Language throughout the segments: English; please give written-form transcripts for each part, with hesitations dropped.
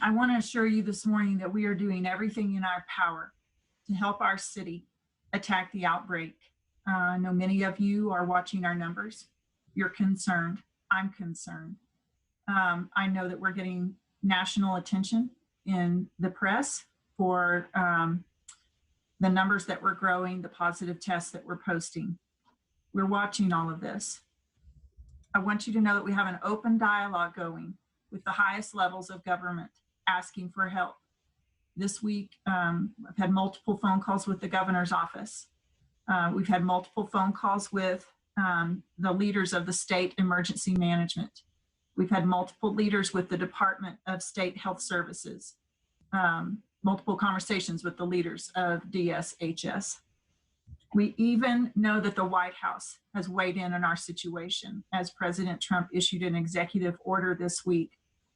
I want to assure you this morning that we are doing everything in our power to help our city attack the outbreak. I know many of you are watching our numbers. You're concerned. I'm concerned. I know that we're getting national attention in the press for the numbers that we're growing, the positive tests that we're posting. We're watching all of this. I want you to know that we have an open dialogue going with the highest levels of government asking for help. This week, I've had multiple phone calls with the governor's office. We've had multiple phone calls with the leaders of the state emergency management. We've had multiple leaders with the Department of State Health Services, multiple conversations with the leaders of DSHS. We even know that the White House has weighed in on our situation as President Trump issued an executive order this week,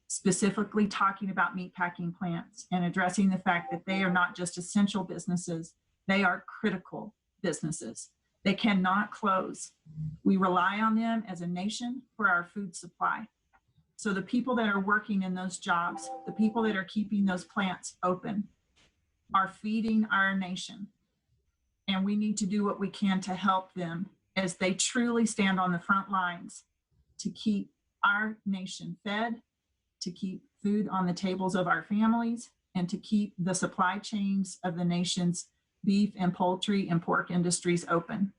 specifically talking about meatpacking plants and addressing the fact that they are not just essential businesses, they are critical businesses. They cannot close. We rely on them as a nation for our food supply. So the people that are working in those jobs, the people that are keeping those plants open, are feeding our nation. And we need to do what we can to help them as they truly stand on the front lines to keep our nation fed, to keep food on the tables of our families, and to keep the supply chains of the nation's beef and poultry and pork industries open.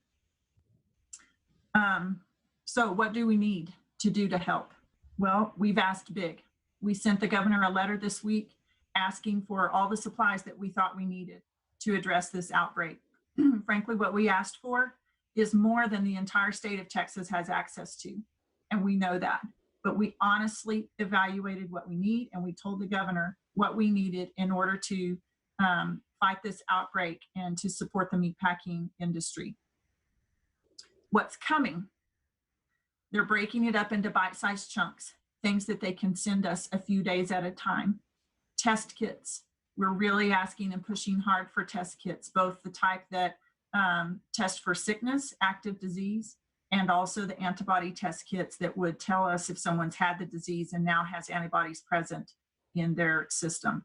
So what do we need to do to help? Well, we've asked big. We sent the governor a letter this week asking for all the supplies that we thought we needed to address this outbreak. Frankly, what we asked for is more than the entire state of Texas has access to, and we know that. But we honestly evaluated what we need, and we told the governor what we needed in order to fight this outbreak and to support the meatpacking industry. What's coming? They're breaking it up into bite-sized chunks, things that they can send us a few days at a time. Test kits. We're really asking and pushing hard for test kits, both the type that test for sickness, active disease, and also the antibody test kits that would tell us if someone's had the disease and now has antibodies present in their system.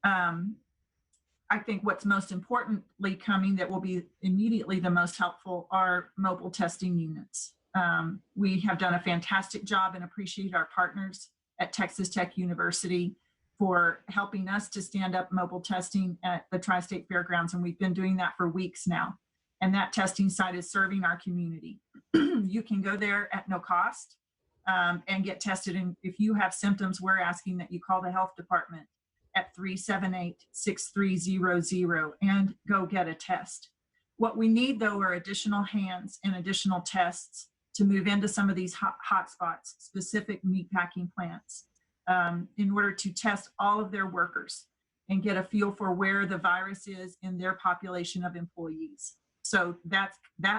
I think what's most importantly coming that will be immediately the most helpful are mobile testing units. We have done a fantastic job and appreciate our partners at Texas Tech University for helping us to stand up mobile testing at the Tri-State Fairgrounds, and we've been doing that for weeks now. And that testing site is serving our community. You can go there at no cost and get tested. And if you have symptoms, we're asking that you call the health department at 378-6300 and go get a test. What we need, though, are additional hands and additional tests to move into some of these hot spots, specific meatpacking plants, in order to test all of their workers and get a feel for where the virus is in their population of employees. So that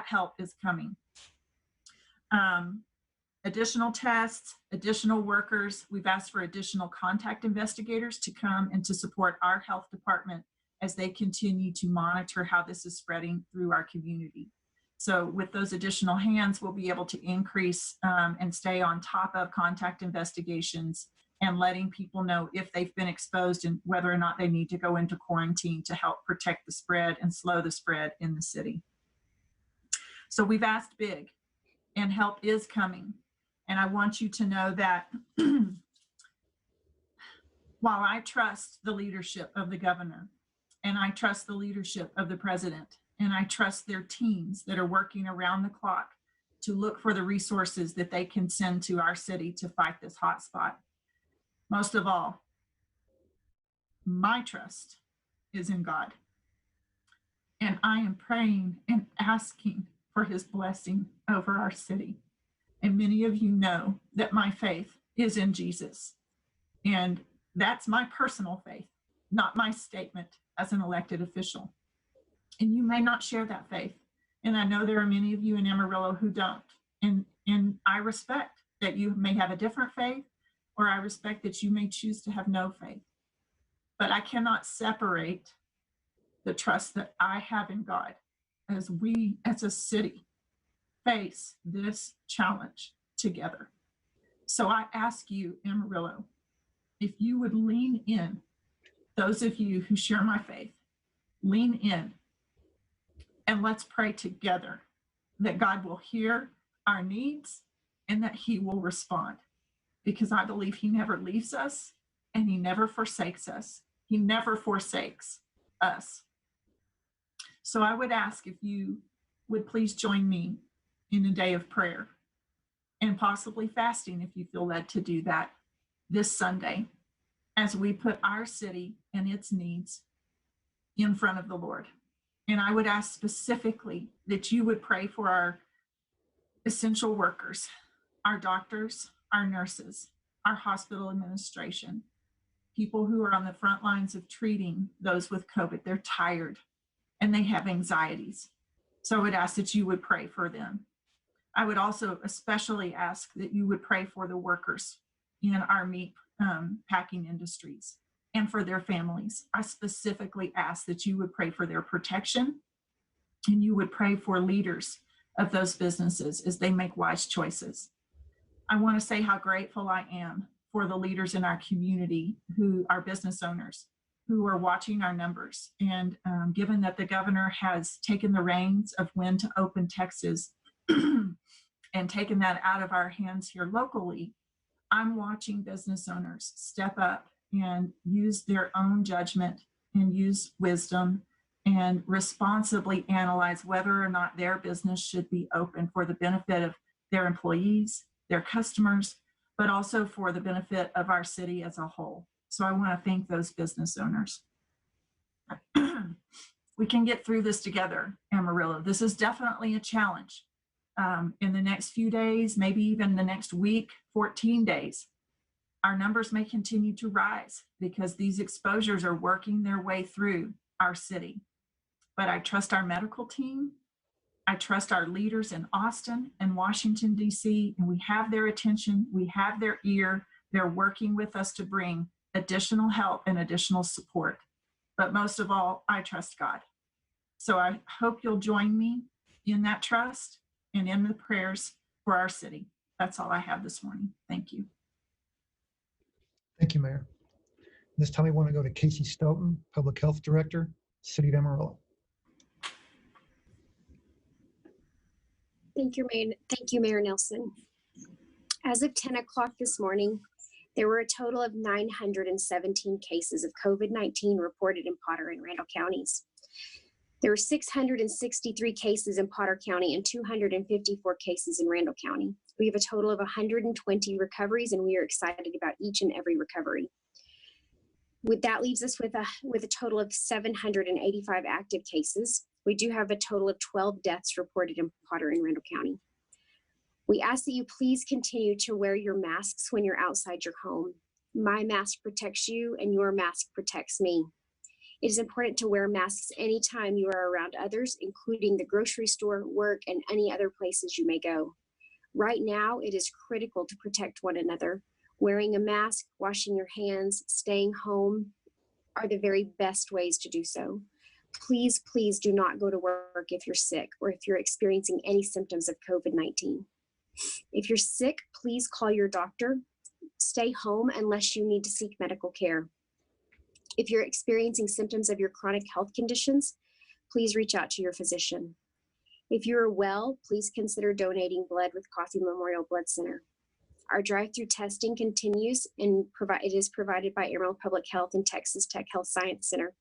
help is coming. Additional tests, additional workers. We've asked for additional contact investigators to come and to support our health department as they continue to monitor how this is spreading through our community. So with those additional hands, we'll be able to increase and stay on top of contact investigations and letting people know if they've been exposed and whether or not they need to go into quarantine to help protect the spread and slow the spread in the city. So we've asked big, and help is coming. And I want you to know that while I trust the leadership of the governor, and I trust the leadership of the president, and I trust their teams that are working around the clock to look for the resources that they can send to our city to fight this hotspot. Most of all, my trust is in God. And I am praying and asking for his blessing over our city. And many of you know that my faith is in Jesus. And that's my personal faith, not my statement as an elected official. And you may not share that faith. And I know there are many of you in Amarillo who don't. And I respect that you may have a different faith, or I respect that you may choose to have no faith. But I cannot separate the trust that I have in God as we, as a city, face this challenge together. So I ask you, Amarillo, if you would lean in, those of you who share my faith, lean in and let's pray together that God will hear our needs and that he will respond, because I believe he never leaves us and he never forsakes us. He never forsakes us. So I would ask if you would please join me in a day of prayer and possibly fasting if you feel led to do that this Sunday, as we put our city and its needs in front of the Lord. And I would ask specifically that you would pray for our essential workers, our doctors, our nurses, our hospital administration, people who are on the front lines of treating those with COVID. They're tired and they have anxieties. So I would ask that you would pray for them. I would also especially ask that you would pray for the workers in our meat packing industries and for their families. I specifically ask that you would pray for their protection, and you would pray for leaders of those businesses as they make wise choices. I want to say how grateful I am for the leaders in our community who are business owners, who are watching our numbers. And given that the governor has taken the reins of when to open Texas and taken that out of our hands here locally, I'm watching business owners step up and use their own judgment and use wisdom and responsibly analyze whether or not their business should be open for the benefit of their employees, their customers, but also for the benefit of our city as a whole. So I want to thank those business owners. We can get through this together, Amarillo. This is definitely a challenge. In the next few days, maybe even the next week, 14 days, our numbers may continue to rise because these exposures are working their way through our city. But I trust our medical team. I trust our leaders in Austin and Washington, D.C., and we have their attention. We have their ear. They're working with us to bring additional help and additional support. But most of all, I trust God. So I hope you'll join me in that trust and in the prayers for our city. That's all I have this morning. Thank you. Thank you, Mayor. This time we want to go to Casie Stoughton, Public Health Director, City of Amarillo. Thank you, Mayor Nelson. As of 10 o'clock this morning, there were a total of 917 cases of COVID-19 reported in Potter and Randall counties. There were 663 cases in Potter County and 254 cases in Randall County. We have a total of 120 recoveries, and we are excited about each and every recovery. That leaves us with a total of 785 active cases. We do have a total of 12 deaths reported in Potter and Randall County. We ask that you please continue to wear your masks when you're outside your home. My mask protects you and your mask protects me. It is important to wear masks anytime you are around others, including the grocery store, work, and any other places you may go. Right now, it is critical to protect one another. Wearing a mask, washing your hands, staying home are the very best ways to do so. Please, please do not go to work if you're sick or if you're experiencing any symptoms of COVID-19. If you're sick, please call your doctor. Stay home unless you need to seek medical care. If you're experiencing symptoms of your chronic health conditions, please reach out to your physician. If you are well, please consider donating blood with Casie Memorial Blood Center. Our drive-through testing continues and it is provided by Amarillo Public Health and Texas Tech Health Science Center.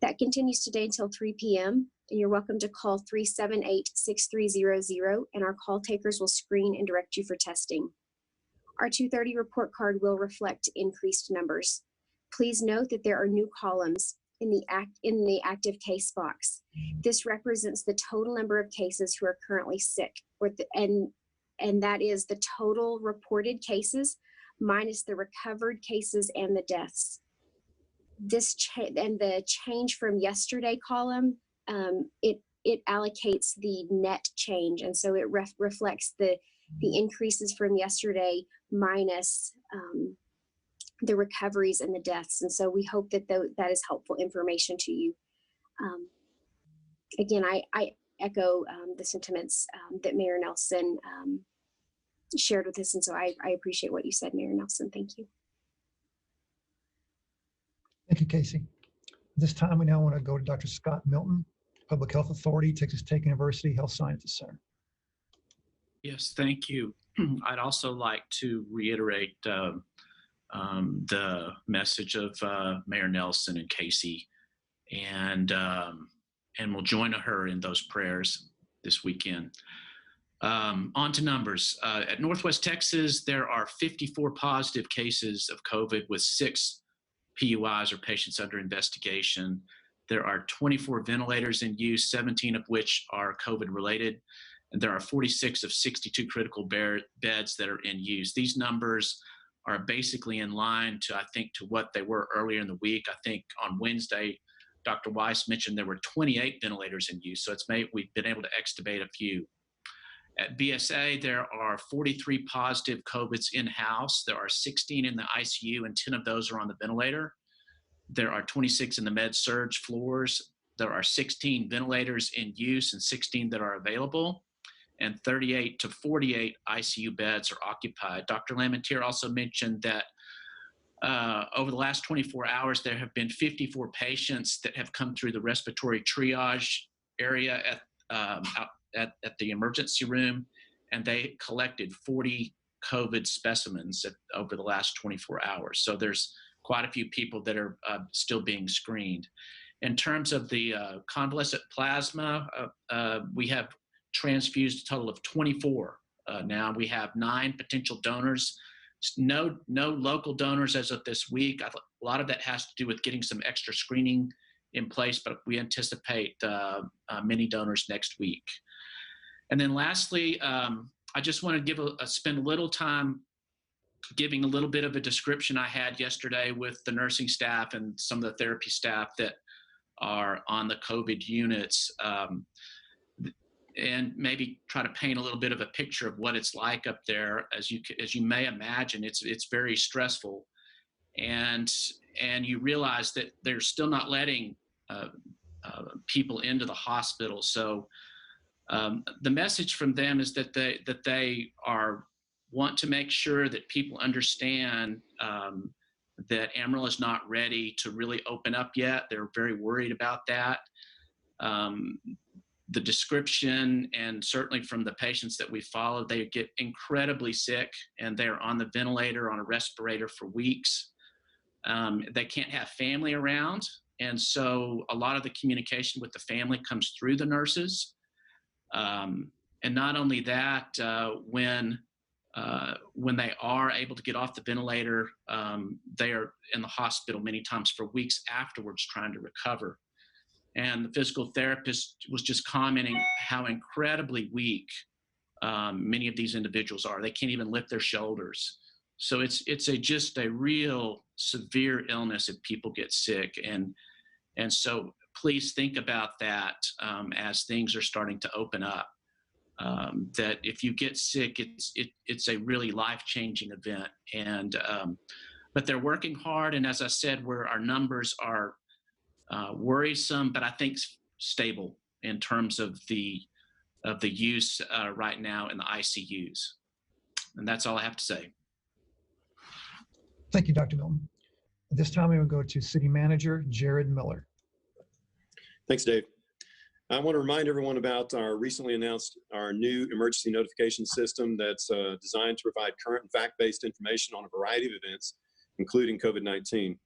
That continues today until 3 p.m. and you're welcome to call 378-6300 and our call takers will screen and direct you for testing. Our 2:30 report card will reflect increased numbers. Please note that there are new columns in the active case box. This represents the total number of cases who are currently sick, and that is the total reported cases minus the recovered cases and the deaths. And the change from yesterday column, it allocates the net change, and so it reflects the increases from yesterday minus the recoveries and the deaths. And so we hope that that is helpful information to you. Again, I echo the sentiments that Mayor Nelson shared with us. And so I appreciate what you said, Mayor Nelson. Thank you. Thank you, Casie. This time we now want to go to Dr. Scott Milton, Public Health Authority, Texas Tech University Health Sciences Center. Yes, thank you. I'd also like to reiterate the message of Mayor Nelson and Casie, and we'll join her in those prayers this weekend. On to numbers. At Northwest Texas, there are 54 positive cases of COVID with 6 PUIs or patients under investigation. There are 24 ventilators in use, 17 of which are COVID related. And there are 46 of 62 critical beds that are in use. These numbers are basically in line to, I think, to what they were earlier in the week. I think on Wednesday, Dr. Weiss mentioned there were 28 ventilators in use. So we've been able to extubate a few. At BSA, there are 43 positive COVIDs in-house. There are 16 in the ICU, and 10 of those are on the ventilator. There are 26 in the med-surg floors. There are 16 ventilators in use and 16 that are available, and 38 to 48 ICU beds are occupied. Dr. Lamentier also mentioned that over the last 24 hours, there have been 54 patients that have come through the respiratory triage area at the emergency room, and they collected 40 COVID specimens over the last 24 hours. So there's quite a few people that are still being screened. In terms of the convalescent plasma, we have transfused a total of 24. Now we have 9 potential donors. No local donors as of this week. A lot of that has to do with getting some extra screening in place, but we anticipate many donors next week. And then lastly, I just want to spend a little time giving a little bit of a description I had yesterday with the nursing staff and some of the therapy staff that are on the COVID units, and maybe try to paint a little bit of a picture of what it's like up there. As you may imagine, it's very stressful, and you realize that they're still not letting people into the hospital. So the message from them is that they want to make sure that people understand that Amarillo is not ready to really open up yet. They're very worried about that. The description, and certainly from the patients that we follow, they get incredibly sick and they're on the ventilator, on a respirator for weeks. They can't have family around. And so a lot of the communication with the family comes through the nurses. And not only that, when they are able to get off the ventilator, they are in the hospital many times for weeks afterwards trying to recover. And the physical therapist was just commenting how incredibly weak many of these individuals are. They can't even lift their shoulders. So it's just a real severe illness if people get sick. And so please think about that as things are starting to open up. That if you get sick, it's a really life-changing event. And but they're working hard, and as I said, where our numbers are worrisome, but I think stable in terms of the use right now in the ICUs. And that's all I have to say. Thank you, Dr. Milton. At this time, we will go to City Manager Jared Miller. Thanks, Dave. I want to remind everyone about our recently announced new emergency notification system that's designed to provide current and fact-based information on a variety of events, including COVID-19. I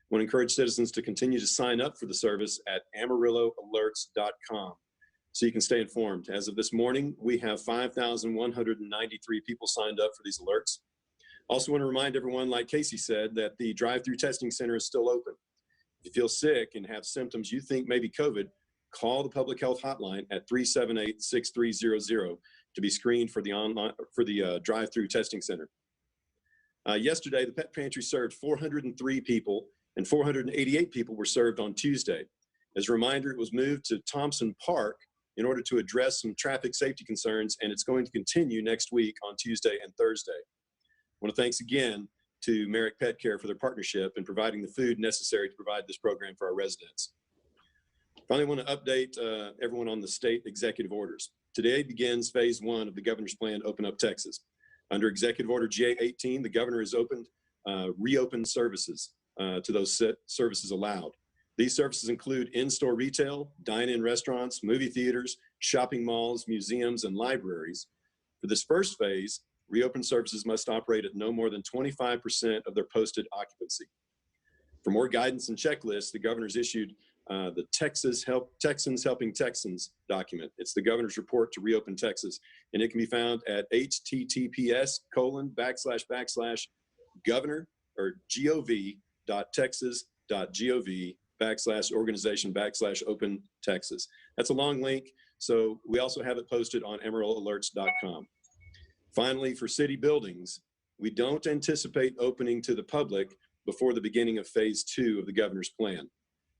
want to encourage citizens to continue to sign up for the service at AmarilloAlerts.com so you can stay informed. As of this morning, we have 5,193 people signed up for these alerts. Also want to remind everyone, like Casie said, that the drive-through testing center is still open. If you feel sick and have symptoms you think may be COVID, call the public health hotline at 378-6300 to be screened for the drive-through testing center. Yesterday, the Pet Pantry served 403 people, and 488 people were served on Tuesday. As a reminder, it was moved to Thompson Park in order to address some traffic safety concerns, and it's going to continue next week on Tuesday and Thursday. I want to thanks again to Merrick Pet Care for their partnership in providing the food necessary to provide this program for our residents. Finally, I want to update everyone on the state executive orders. Today begins phase 1 of the governor's plan to open up Texas. Under Executive Order J18, the governor has reopened services. to those services allowed. These services include in-store retail, dine-in restaurants, movie theaters, shopping malls, museums, and libraries. For this first phase, reopened services must operate at no more than 25% of their posted occupancy. For more guidance and checklists, the governor's issued the Texans Helping Texans document. It's the governor's report to reopen Texas, and it can be found at https://governor or gov.texas.gov/organization/open Texas. That's a long link, so we also have it posted on AmarilloAlerts.com. Finally, for city buildings, we don't anticipate opening to the public before the beginning of phase 2 of the governor's plan.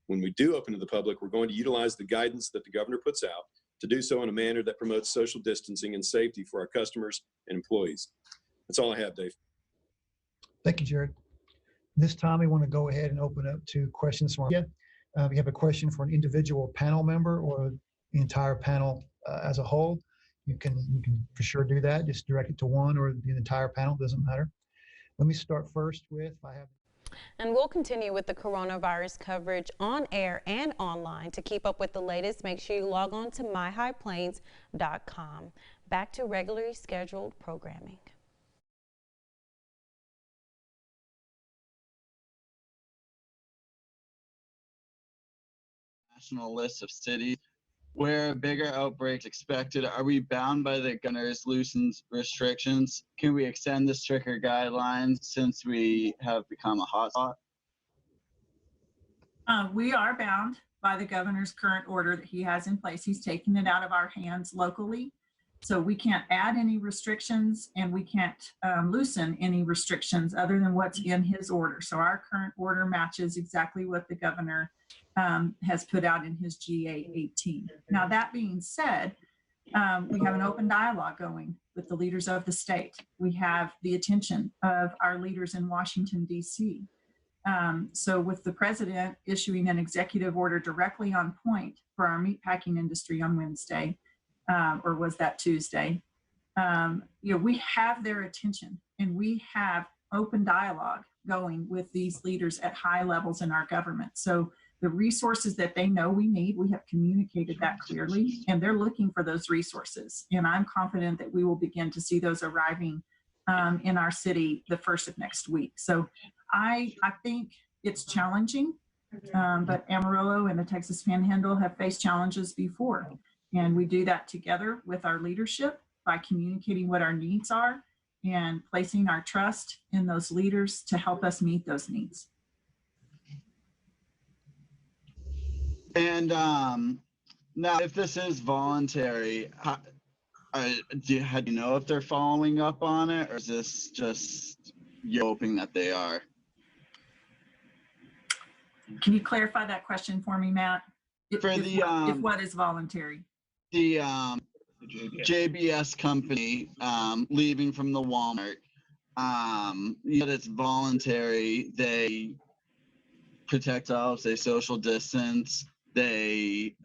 When we do open to the public, we're going to utilize the guidance that the governor puts out to do so in a manner that promotes social distancing and safety for our customers and employees. That's all I have, Dave. Thank you, Jared. This time we want to go ahead and open up to questions from you. If you have a question for an individual panel member or the entire panel as a whole, you can for sure do that. Just direct it to one or the entire panel, doesn't matter. Let me start first with, And we'll continue with the coronavirus coverage on air and online. To keep up with the latest, make sure you log on to myhighplains.com. Back to regularly scheduled programming. National list of cities where a bigger outbreak is expected. Are we bound by the governor's loosened restrictions? Can we extend the stricter guidelines since we have become a hotspot? We are bound by the governor's current order that he has in place. He's taken it out of our hands locally. So we can't add any restrictions and we can't loosen any restrictions other than what's in his order. So our current order matches exactly what the governor has put out in his GA 18. Now, that being said, we have an open dialogue going with the leaders of the state. We have the attention of our leaders in Washington, D.C. So with the president issuing an executive order directly on point for our meatpacking industry on Wednesday, or was that Tuesday, we have their attention and we have open dialogue going with these leaders at high levels in our government. So the resources that they know we need, we have communicated that clearly, and they're looking for those resources. And I'm confident that we will begin to see those arriving in our city the first of next week. So I think it's challenging, but Amarillo and the Texas Panhandle have faced challenges before. And we do that together with our leadership by communicating what our needs are and placing our trust in those leaders to help us meet those needs. And now, if this is voluntary, do you know if they're following up on it, or is this just you hoping that they are? Can you clarify that question for me, Matt? If what is voluntary? The JBS company leaving from the Walmart, that it's voluntary. They protect themselves, they social distance, they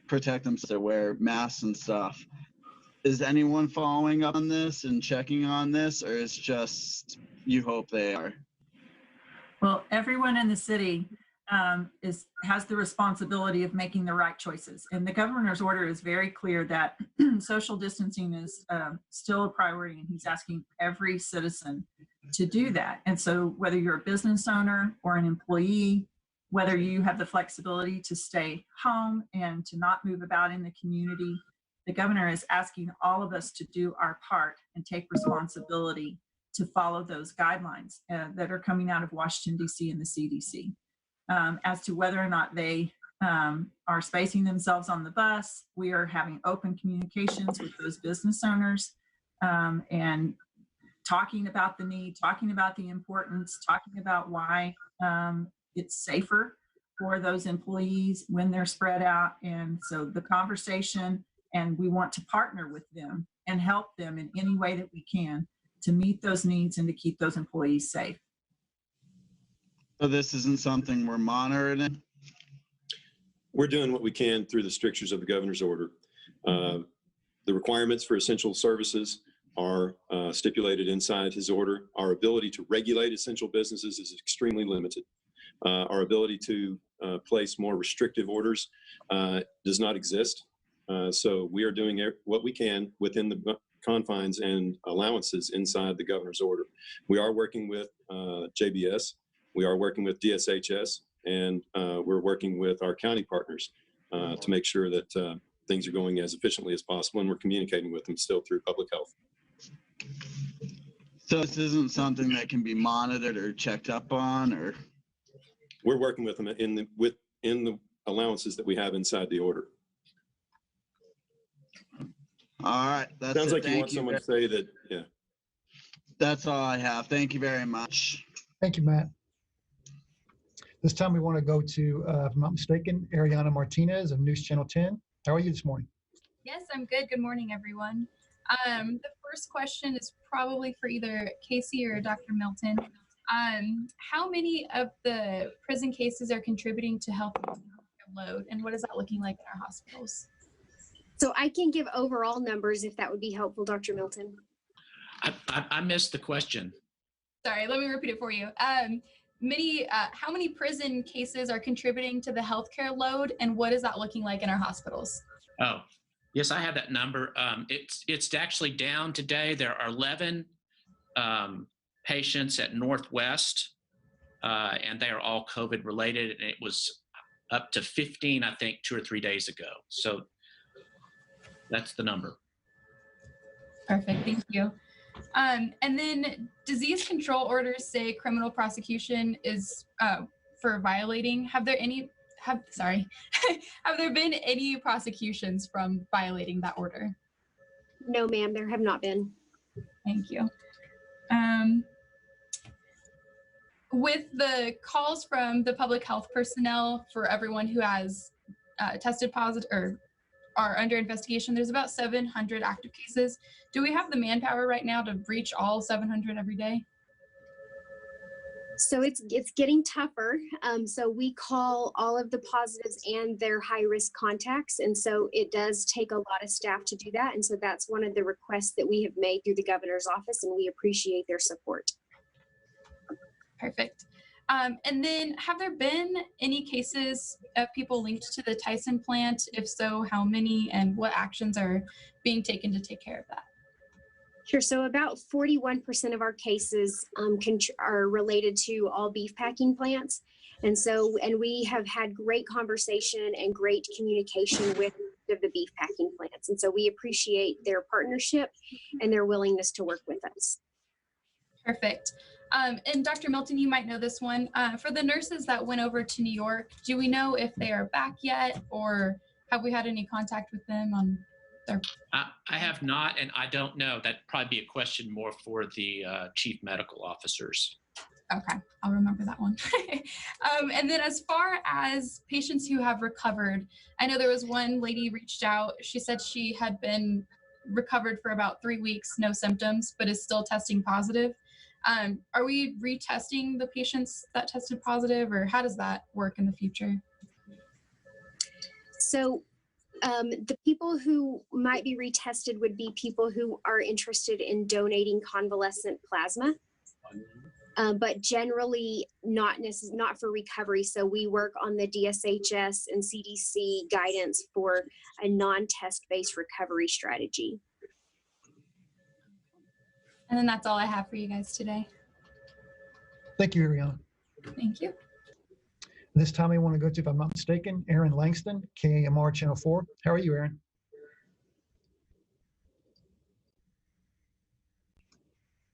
protect themselves, they wear masks and stuff. Is anyone following up on this and checking on this, or is just you hope they are? Well, everyone in the city has the responsibility of making the right choices. And the governor's order is very clear that social distancing is still a priority, and he's asking every citizen to do that. And so whether you're a business owner or an employee, whether you have the flexibility to stay home and to not move about in the community, the governor is asking all of us to do our part and take responsibility to follow those guidelines that are coming out of Washington, D.C. and the CDC. As to whether or not they are spacing themselves on the bus, we are having open communications with those business owners and talking about the need, talking about the importance, talking about why it's safer for those employees when they're spread out. And so the conversation, and we want to partner with them and help them in any way that we can to meet those needs and to keep those employees safe. So this isn't something we're monitoring? We're doing what we can through the strictures of the governor's order. The requirements for essential services are stipulated inside his order. Our ability to regulate essential businesses is extremely limited. Our ability to place more restrictive orders does not exist. So we are doing what we can within the confines and allowances inside the governor's order. We are working with JBS, we are working with DSHS, and we're working with our county partners to make sure that things are going as efficiently as possible, and we're communicating with them still through public health. So this isn't something that can be monitored or checked up on, or? We're working with them in the allowances that we have inside the order. All right. That's Sounds it. like you want someone to say that, yeah. That's all I have. Thank you very much. Thank you, Matt. This time we want to go to, if I'm not mistaken, Ariana Martinez of News Channel 10. How are you this morning? Yes, I'm good. Good morning, everyone. The first question is probably for either Casie or Dr. Milton. How many of the prison cases are contributing to health load, and what is that looking like in our hospitals? So I can give overall numbers if that would be helpful, Dr. Milton. I missed the question. Sorry, let me repeat it for you. How many prison cases are contributing to the healthcare load, and what is that looking like in our hospitals? Oh, yes, I have that number. It's actually down today. There are 11 patients at Northwest, and they are all COVID related, and it was up to 15, I think, 2 or 3 days ago. So that's the number. Perfect, thank you. And then disease control orders say criminal prosecution is for violating. Have there been any prosecutions from violating that order? No, ma'am, there have not been. Thank you. With the calls from the public health personnel for everyone who has tested positive or are under investigation, there's about 700 active cases. Do we have the manpower right now to reach all 700 every day? So it's getting tougher. So we call all of the positives and their high risk contacts. And so it does take a lot of staff to do that. And so that's one of the requests that we have made through the governor's office, and we appreciate their support. Perfect. And then have there been any cases of people linked to the Tyson plant? If so, how many, and what actions are being taken to take care of that? Sure. So about 41% of our cases are related to all beef packing plants. And we have had great conversation and great communication with the beef packing plants. And so we appreciate their partnership and their willingness to work with us. Perfect. And Dr. Milton, you might know this one. For the nurses that went over to New York, do we know if they are back yet, or have we had any contact with them on their? I have not, and I don't know. That'd probably be a question more for the chief medical officers. Okay, I'll remember that one. And then as far as patients who have recovered, I know there was one lady reached out. She said she had been recovered for about 3 weeks, no symptoms, but is still testing positive. Are we retesting the patients that tested positive, or how does that work in the future? So the people who might be retested would be people who are interested in donating convalescent plasma, but generally not for recovery. So we work on the DSHS and CDC guidance for a non-test based recovery strategy. And then that's all I have for you guys today. Thank you, Ariana. Thank you. This time I want to go to, if I'm not mistaken, Aaron Langston, KAMR Channel 4. How are you, Aaron?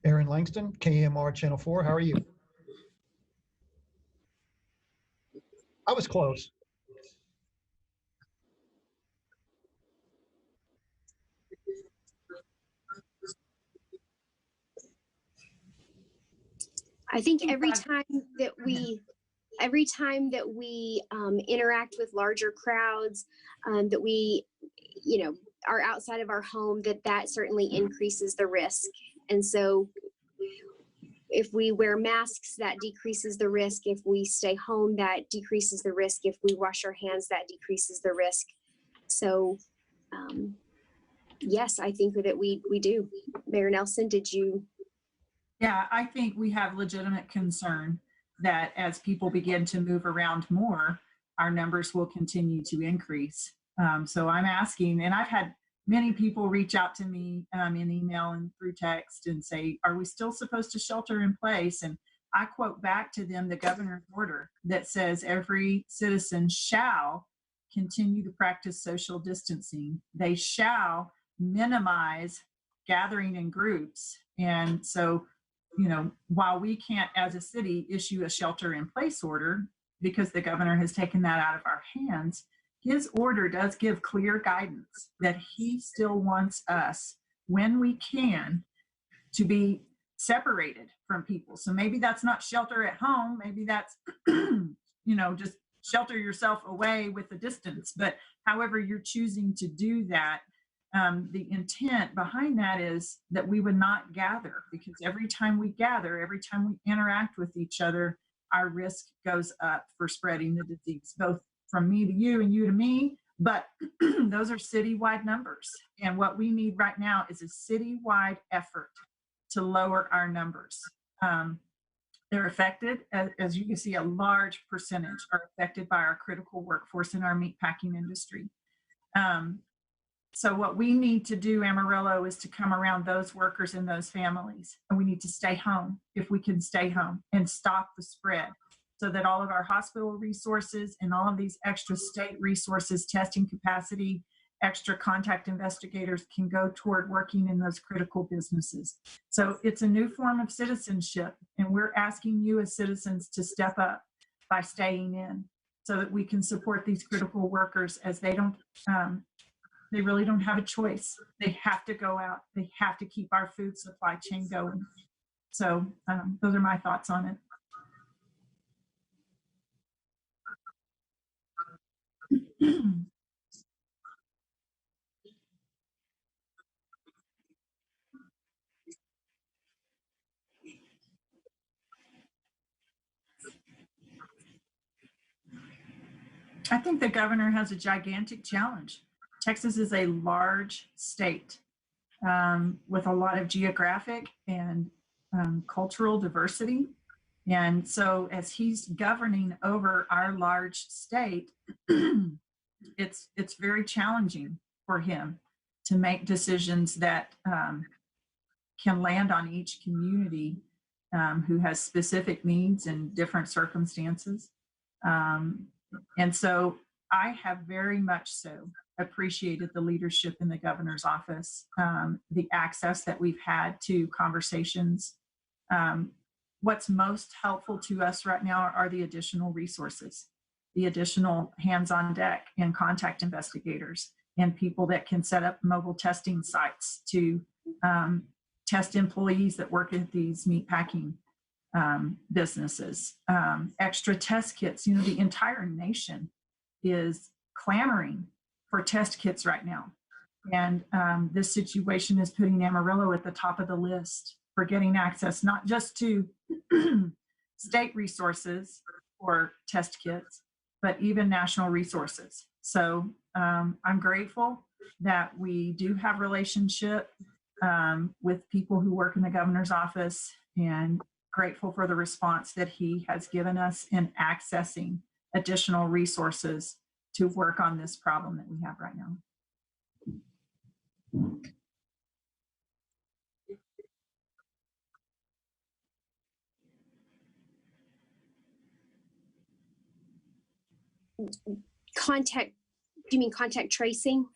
Aaron Langston, KAMR Channel 4. How are you? I was close. I think every time that we interact with larger crowds, that we, are outside of our home, that certainly increases the risk. And so if we wear masks, that decreases the risk. If we stay home, that decreases the risk. If we wash our hands, that decreases the risk. So Yes, I think that we do. Mayor Nelson, did you? Yeah, I think we have legitimate concern that as people begin to move around more, our numbers will continue to increase. So I'm asking, and I've had many people reach out to me in email and through text and say, are we still supposed to shelter in place? And I quote back to them the governor's order that says every citizen shall continue to practice social distancing. They shall minimize gathering in groups. And so, you know, while we can't as a city issue a shelter in place order because the governor has taken that out of our hands, his order does give clear guidance that he still wants us, when we can, to be separated from people. So maybe that's not shelter at home, maybe that's you know, just shelter yourself away with the distance. But however you're choosing to do that, the intent behind that is that we would not gather, because every time we gather, every time we interact with each other, our risk goes up for spreading the disease, both from me to you and you to me. But those are citywide numbers. And what we need right now is a citywide effort to lower our numbers. They're affected, as you can see, a large percentage are affected by our critical workforce in our meatpacking industry. So what we need to do, Amarillo, is to come around those workers and those families. And we need to stay home if we can stay home and stop the spread, so that all of our hospital resources and all of these extra state resources, testing capacity, extra contact investigators can go toward working in those critical businesses. So it's a new form of citizenship, and we're asking you as citizens to step up by staying in so that we can support these critical workers, as they really don't have a choice. They have to go out. They have to keep our food supply chain going. So those are my thoughts on it. I think the governor has a gigantic challenge. Texas is a large state with a lot of geographic and cultural diversity. And so as he's governing over our large state, it's very challenging for him to make decisions that can land on each community who has specific needs and different circumstances. And so I have very much so appreciated the leadership in the governor's office, the access that we've had to conversations. What's most helpful to us right now are the additional resources, the additional hands on deck and contact investigators and people that can set up mobile testing sites to test employees that work at these meatpacking businesses, extra test kits. You know, the entire nation is clamoring for test kits right now. And this situation is putting Amarillo at the top of the list for getting access, not just to state resources for test kits, but even national resources. So I'm grateful that we do have relationship with people who work in the governor's office, and grateful for the response that he has given us in accessing additional resources to work on this problem that we have right now. Contact, do you mean contact tracing?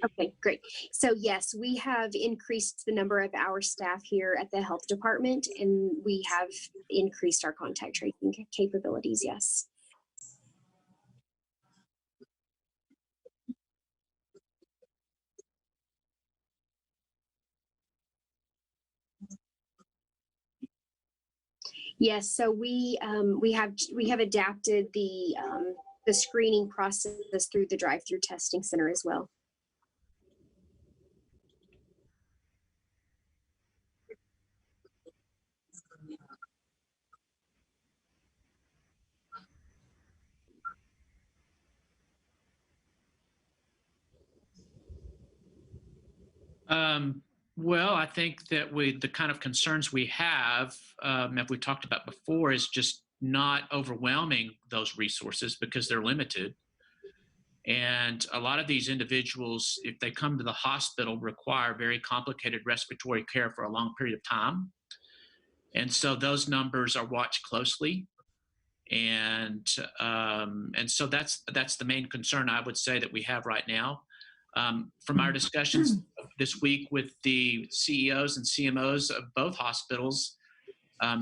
Okay, great. So yes, we have increased the number of our staff here at the health department, and we have increased our contact tracing capabilities, yes. Yes, so we have adapted the screening process through the drive-through testing center as well. Well, I think that the kind of concerns we have, that we talked about before, is just not overwhelming those resources because they're limited. And a lot of these individuals, if they come to the hospital, require very complicated respiratory care for a long period of time. And so those numbers are watched closely. And so that's the main concern I would say that we have right now. From our discussions this week with the CEOs and CMOs of both hospitals,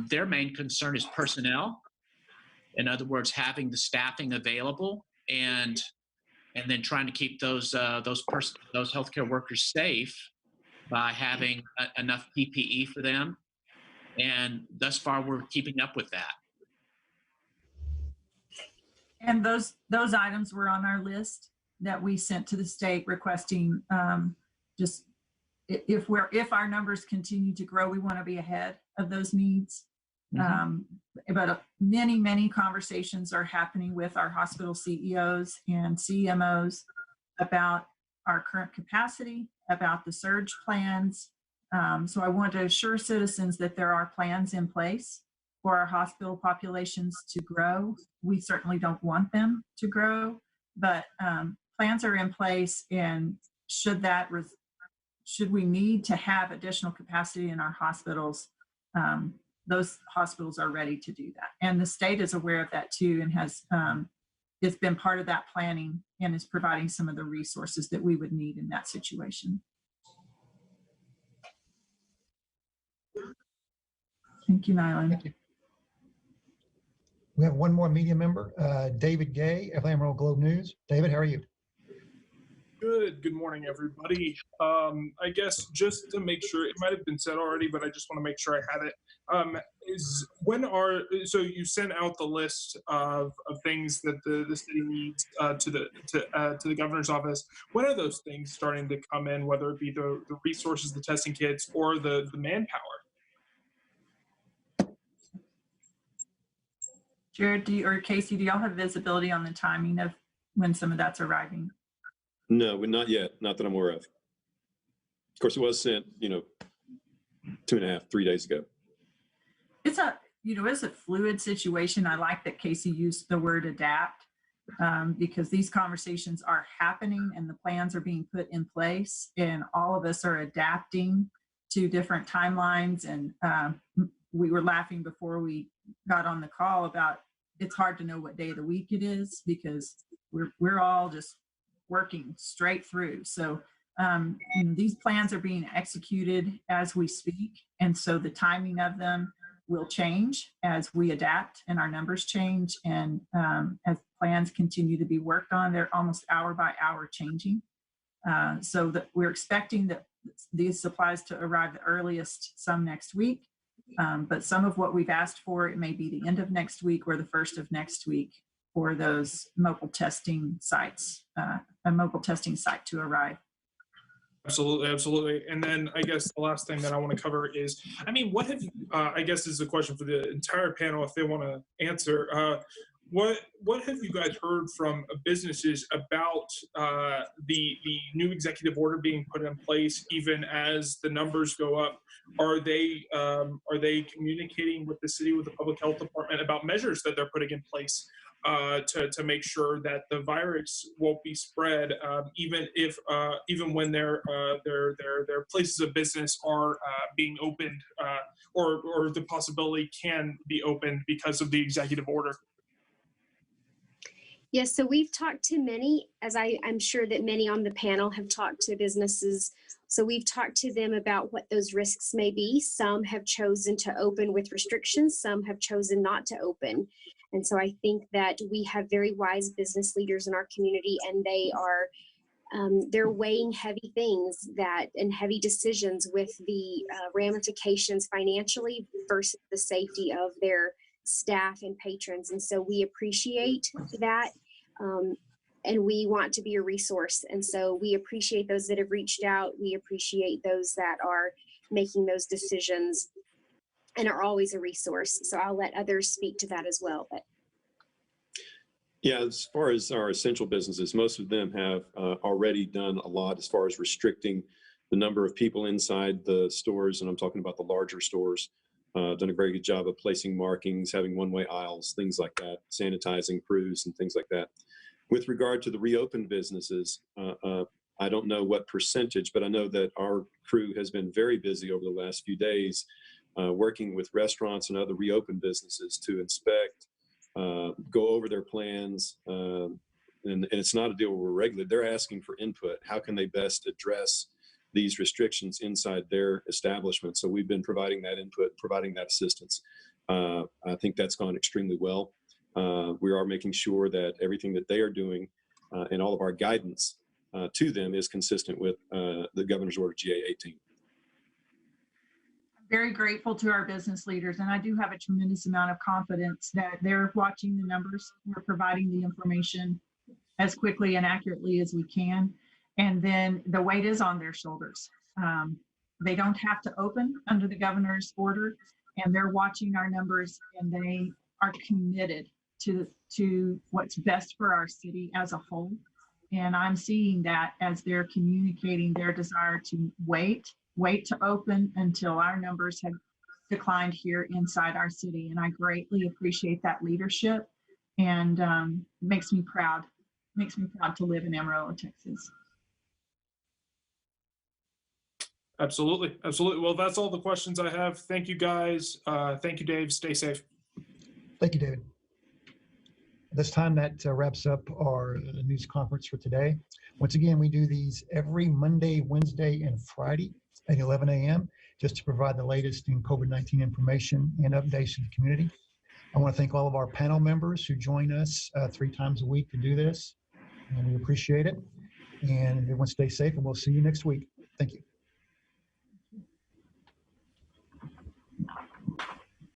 their main concern is personnel. In other words, having the staffing available and then trying to keep those healthcare workers safe by having enough PPE for them. And thus far, we're keeping up with that. And those items were on our list that we sent to the state requesting, just if our numbers continue to grow, we want to be ahead of those needs. But many conversations are happening with our hospital CEOs and CMOs about our current capacity, about the surge plans. So I want to assure citizens that there are plans in place for our hospital populations to grow. We certainly don't want them to grow, but plans are in place, and should we need to have additional capacity in our hospitals, those hospitals are ready to do that. And the state is aware of that too, and has it's been part of that planning and is providing some of the resources that we would need in that situation. Thank you, Nyland. Thank you. We have one more media member, David Gay of Amarillo Globe News. David, how are you? Good morning, everybody. I guess just to make sure, it might have been said already, but I just want to make sure I have it. So you sent out the list of things that the city needs to the governor's office. When are those things starting to come in, whether it be the resources, the testing kits, or the manpower? Jared, or Casie, do y'all have visibility on the timing of when some of that's arriving? No, not yet. Not that I'm aware of. Of course, it was sent, 2.5, 3 days ago. It's a fluid situation. I like that Casie used the word adapt, because these conversations are happening and the plans are being put in place, and all of us are adapting to different timelines. And we were laughing before we got on the call about it's hard to know what day of the week it is because we're all just working straight through. So these plans are being executed as we speak, and so the timing of them will change as we adapt and our numbers change, and as plans continue to be worked on, they're almost hour by hour changing. So that we're expecting that these supplies to arrive the earliest some next week, but some of what we've asked for, it may be the end of next week or the first of next week for those mobile testing sites, a mobile testing site to arrive. Absolutely. And then I guess the last thing that I want to cover is, what have you, I guess this is a question for the entire panel if they want to answer. What have you guys heard from businesses about the new executive order being put in place, even as the numbers go up? Are they communicating with the city, with the public health department about measures that they're putting in place to make sure that the virus won't be spread, even when their places of business are being opened, or the possibility can be opened because of the executive order? Yes, so we've talked to many, as I'm sure that many on the panel have talked to businesses. So we've talked to them about what those risks may be. Some have chosen to open with restrictions, some have chosen not to open. And so I think that we have very wise business leaders in our community, and they are they're weighing heavy things and heavy decisions with the ramifications financially versus the safety of their staff and patrons. And so we appreciate that, and we want to be a resource. And so we appreciate those that have reached out. We appreciate those that are making those decisions and are always a resource. So I'll let others speak to that as well. But yeah, as far as our essential businesses, most of them have already done a lot as far as restricting the number of people inside the stores, and I'm talking about the larger stores, done a very good job of placing markings, having one-way aisles, things like that, sanitizing crews and things like that. With regard to the reopened businesses, I don't know what percentage, but I know that our crew has been very busy over the last few days working with restaurants and other reopened businesses to inspect, go over their plans. And it's not a deal where we're regulated. They're asking for input. How can they best address these restrictions inside their establishment? So we've been providing that input, providing that assistance. I think that's gone extremely well. We are making sure that everything that they are doing and all of our guidance to them is consistent with the Governor's Order GA-18. Very grateful to our business leaders, and I do have a tremendous amount of confidence that they're watching the numbers. We're providing the information as quickly and accurately as we can, and then the weight is on their shoulders. They don't have to open under the governor's order, and they're watching our numbers, and they are committed to what's best for our city as a whole. And I'm seeing that as they're communicating their desire to wait to open until our numbers have declined here inside our city. And I greatly appreciate that leadership, and makes me proud to live in Amarillo, Texas. Absolutely. Absolutely. Well, that's all the questions I have. Thank you, guys. Thank you, Dave. Stay safe. Thank you, David. This time that wraps up our news conference for today. Once again, we do these every Monday, Wednesday, and Friday at 11 a.m. just to provide the latest in COVID-19 information and updates to the community. I want to thank all of our panel members who join us 3 times a week to do this, and we appreciate it. And everyone stay safe, and we'll see you next week. Thank you.